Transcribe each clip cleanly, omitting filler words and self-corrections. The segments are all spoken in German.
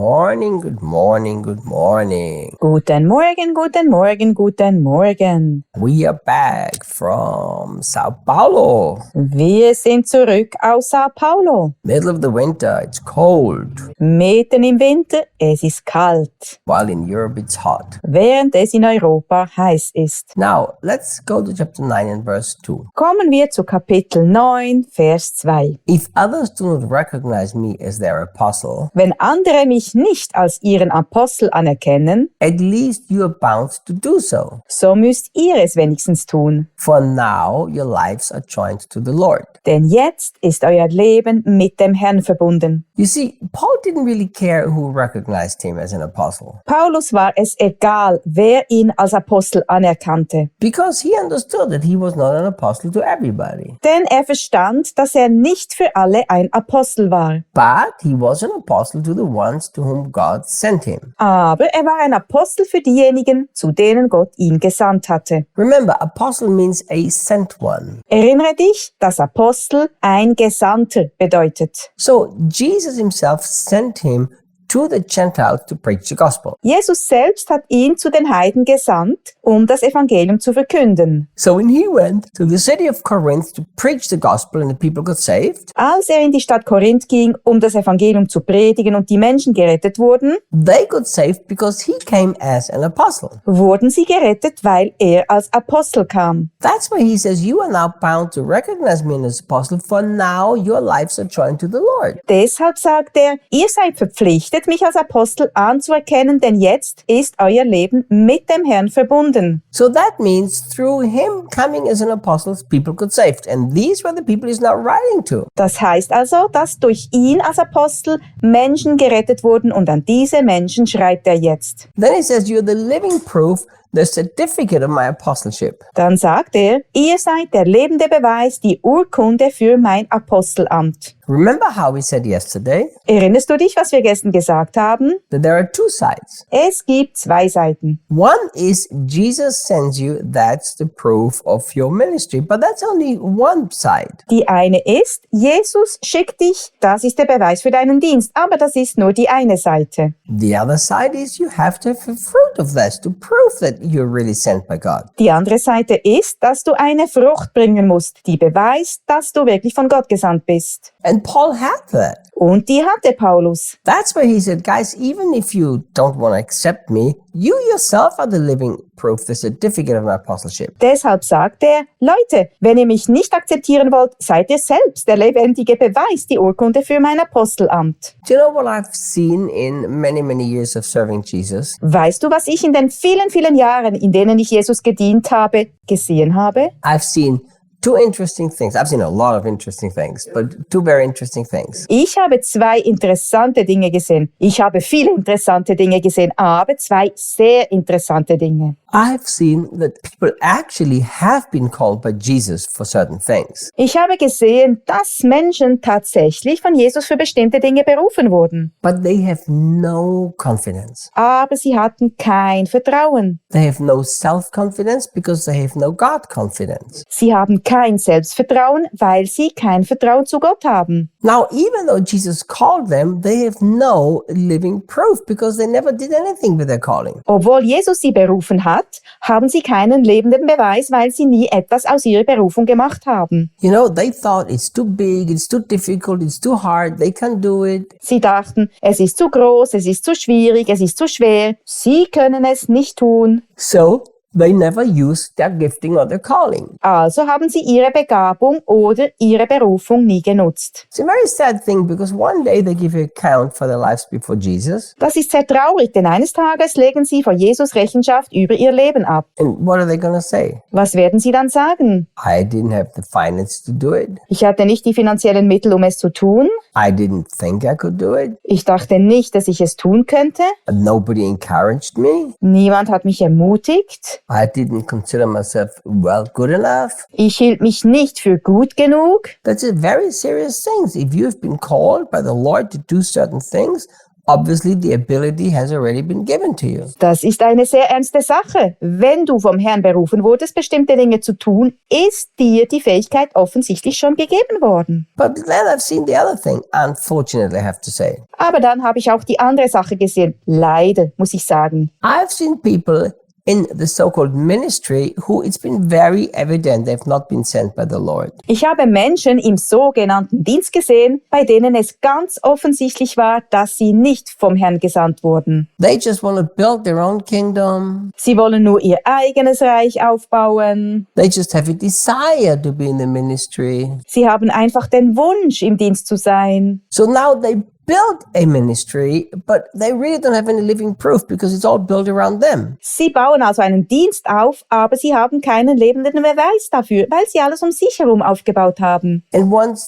morning, good morning, good morning. Guten Morgen, guten Morgen, guten Morgen. We are back from São Paulo. Wir sind zurück aus São Paulo. Middle of the winter, it's cold. Mitten im Winter, es ist kalt, While in Europe it's hot. während es in Europa heiß ist. Now, let's go to chapter 9 and verse 2. Kommen wir zu Kapitel 9, Vers 2. If others do not recognize me as their apostle, Wenn andere mich nicht als ihren Apostel anerkennen, at least you are bound to do so. so müsst ihr es wenigstens tun. For now your lives are joined to the Lord. Denn jetzt ist euer Leben mit dem Herrn verbunden. You see, Paul didn't really care who recognized him as an apostle, Paulus war es egal, wer ihn als Apostel anerkannte. because he understood that he was not an apostle to everybody. Denn er verstand, dass er nicht für alle ein Apostel war. But he was an apostle to the ones to whom God sent him. Aber er war ein Apostel für diejenigen, zu denen Gott ihn gesandt hatte. Remember, apostle means a sent one. Erinnere dich, dass Apostel ein Gesandter bedeutet. So Jesus himself sent him to the Gentiles to preach the gospel. Jesus selbst hat ihn zu den Heiden gesandt, um das Evangelium zu verkünden. So when he went to the city of Corinth to preach the gospel and the people got saved, Als er in die Stadt Korinth ging, um das Evangelium zu predigen und die Menschen gerettet wurden, they got saved because he came as an apostle. wurden sie gerettet, weil er als Apostel kam. That's why he says, you are now bound to recognize me as apostle, for now your lives are joined to the Lord. Deshalb sagt er, ihr seid verpflichtet, mich als Apostel anzuerkennen, denn jetzt ist euer Leben mit dem Herrn verbunden. So that means through him coming as an apostle, people got saved. And these were the people he's now writing to. Das heißt also, dass durch ihn als Apostel Menschen gerettet wurden und an diese Menschen schreibt er jetzt. Then he says, you're the living proof, the certificate of my apostleship. Dann sagt er, ihr seid der lebende Beweis, die Urkunde für mein Apostelamt. Remember how we said yesterday Erinnerst du dich, was wir gestern gesagt haben? that there are two sides. Es gibt zwei Seiten. One is Jesus sends you, that's the proof of your ministry, but that's only one side. Die eine ist, Jesus schickt dich, das ist der Beweis für deinen Dienst, aber das ist nur die eine Seite. The other side is you have to have a fruit of this to prove that you're really sent by God. Die andere Seite ist, dass du eine Frucht bringen musst, die beweist, dass du wirklich von Gott gesandt bist. And Paul had that. Und die hatte Paulus. That's why he said, guys, even if you don't want to accept me, you yourself are the living proof, the certificate of my apostleship. Deshalb sagt er, Leute, wenn ihr mich nicht akzeptieren wollt, seid ihr selbst der lebendige Beweis, die Urkunde für mein Apostelamt. Do you know what I've seen in many, many years of serving Jesus? Weißt du, was ich in den vielen, vielen Jahren, in denen ich Jesus gedient habe, gesehen habe? I've seen two interesting things. I've seen a lot of interesting things, but two very interesting things. Ich habe zwei interessante Dinge gesehen. Ich habe viele interessante Dinge gesehen, aber zwei sehr interessante Dinge. I've seen that people actually have been called by Jesus for certain things. Ich habe gesehen, dass Menschen tatsächlich von Jesus für bestimmte Dinge berufen wurden. But they have no confidence. Aber sie hatten kein Vertrauen. They have no self-confidence because they have no God confidence. Sie haben kein Selbstvertrauen, weil sie kein Vertrauen zu Gott haben. Now, even though Jesus called them, they have no living proof because they never did anything with their calling. Obwohl Jesus sie berufen hat, haben sie keinen lebenden Beweis, weil sie nie etwas aus ihrer Berufung gemacht haben. You know, they thought it's too big, it's too difficult, it's too hard, they can't do it. Sie dachten, es ist zu groß, es ist zu schwierig, es ist zu schwer. Sie können es nicht tun. So, they never used their gifting or their calling. Also haben sie ihre Begabung oder ihre Berufung nie genutzt. It's a very sad thing because one day they give an account for their lives before Jesus. Das ist sehr traurig, denn eines Tages legen sie vor Jesus Rechenschaft über ihr Leben ab. And what are they going to say? Was werden sie dann sagen? I didn't have the finance to do it. Ich hatte nicht die finanziellen Mittel, um es zu tun. I didn't think I could do it. Ich dachte nicht, dass ich es tun könnte. Nobody encouraged me. Niemand hat mich ermutigt. I didn't consider myself good enough. Ich hielt mich nicht für gut genug. That's a very serious thing. If you have been called by the Lord to do certain things, obviously the ability has already been given to you. Das ist eine sehr ernste Sache. Wenn du vom Herrn berufen wurdest, bestimmte Dinge zu tun, ist dir die Fähigkeit offensichtlich schon gegeben worden. But then I've seen the other thing, unfortunately, I have to say. Aber dann habe ich auch die andere Sache gesehen. Leider, muss ich sagen. I've seen people in the so-called ministry who it's been very evident they've not been sent by the Lord. Ich habe Menschen im sogenannten Dienst gesehen, bei denen es ganz offensichtlich war, dass sie nicht vom Herrn gesandt wurden. They just want to build their own kingdom. Sie wollen nur ihr eigenes Reich aufbauen. They just have a desire to be in the ministry. Sie haben einfach den Wunsch, im Dienst zu sein. So now they build a ministry, but they really don't have any living proof because it's all built around them. Sie bauen also einen Dienst auf, aber sie haben keinen lebenden Beweis dafür, weil sie alles um sich herum aufgebaut haben. And once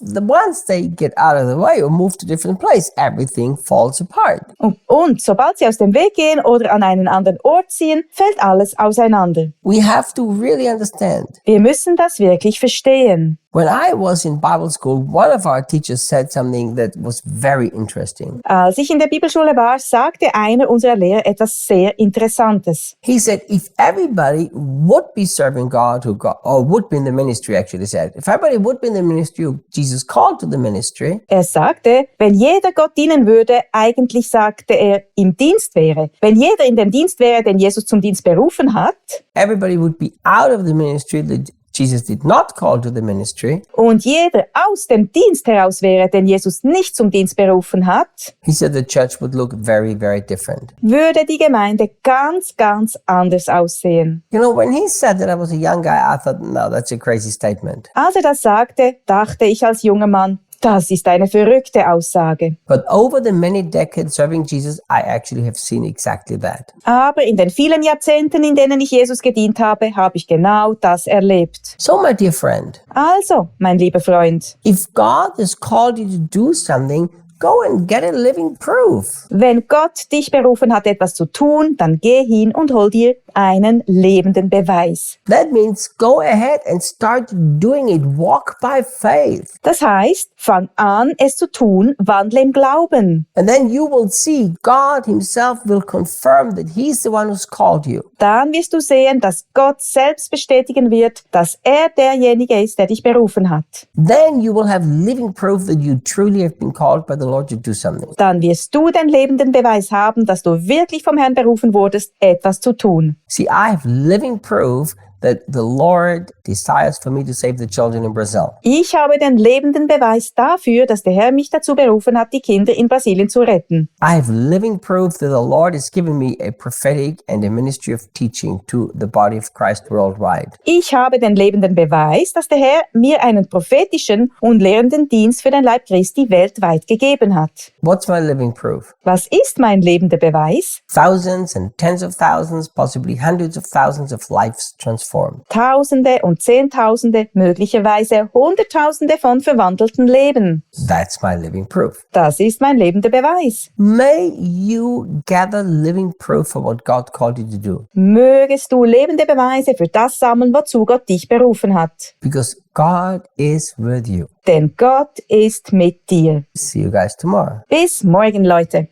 they get out of the way or move to a different place, everything falls apart. Und sobald sie aus dem Weg gehen oder an einen anderen Ort ziehen, fällt alles auseinander. We have to really understand. Wir müssen das wirklich verstehen. When I was in Bible school, one of our teachers said something that was very interesting. Als ich in der Bibelschule war, sagte einer unserer Lehrer etwas sehr Interessantes. He said, if everybody would be serving God, or would be in the ministry, actually he said, if everybody would be in the ministry who Jesus called to the ministry, Er sagte, wenn jeder Gott dienen würde, eigentlich sagte er, im Dienst wäre. Wenn jeder in dem Dienst wäre, den Jesus zum Dienst berufen hat, everybody would be out of the ministry that Jesus did not call to the ministry. Und jeder aus dem Dienst heraus wäre, den Jesus nicht zum Dienst berufen hat, He said the church would look very, very different. würde die Gemeinde ganz, ganz anders aussehen. You know, when he said that, I was a young guy, I thought, no, that's a crazy statement. Als er das sagte, dachte ich als junger Mann, das ist eine verrückte Aussage. But over the many decades serving Jesus, I actually have seen exactly that. Aber in den vielen Jahrzehnten, in denen ich Jesus gedient habe, habe ich genau das erlebt. So, my dear friend, Also, mein lieber Freund, if God has called you to do something, go and get a living proof. wenn Gott dich berufen hat, etwas zu tun, dann geh hin und hol dir einen lebenden Beweis. That means go ahead and start doing it. Walk by faith. Das heißt, fang an, es zu tun, wandle im Glauben. And then you will see God himself will confirm that he's the one who's called you. Dann wirst du sehen, dass Gott selbst bestätigen wird, dass er derjenige ist, der dich berufen hat. Then you will have living proof that you truly have been called by the Lord to do something. Dann wirst du den lebenden Beweis haben, dass du wirklich vom Herrn berufen wurdest, etwas zu tun. See, I have living proof that the Lord desires for me to save the children in Brazil. Ich habe den lebenden Beweis dafür, dass der Herr mich dazu berufen hat, die Kinder in Brasilien zu retten. I have living proof that the Lord has given me a prophetic and a ministry of teaching to the body of Christ worldwide. Ich habe den lebenden Beweis, dass der Herr mir einen prophetischen und lehrenden Dienst für den Leib Christi weltweit gegeben hat. What's my living proof? Was ist mein lebender Beweis? Thousands and tens of thousands, possibly hundreds of thousands of lives transformed. Tausende und Zehntausende, möglicherweise Hunderttausende von verwandelten Leben. That's my living proof. Das ist mein lebender Beweis. May you gather living proof of what God called you to do. Mögest du lebende Beweise für das sammeln, wozu Gott dich berufen hat. Because God is with you. Denn Gott ist mit dir. See you guys tomorrow. Bis morgen, Leute.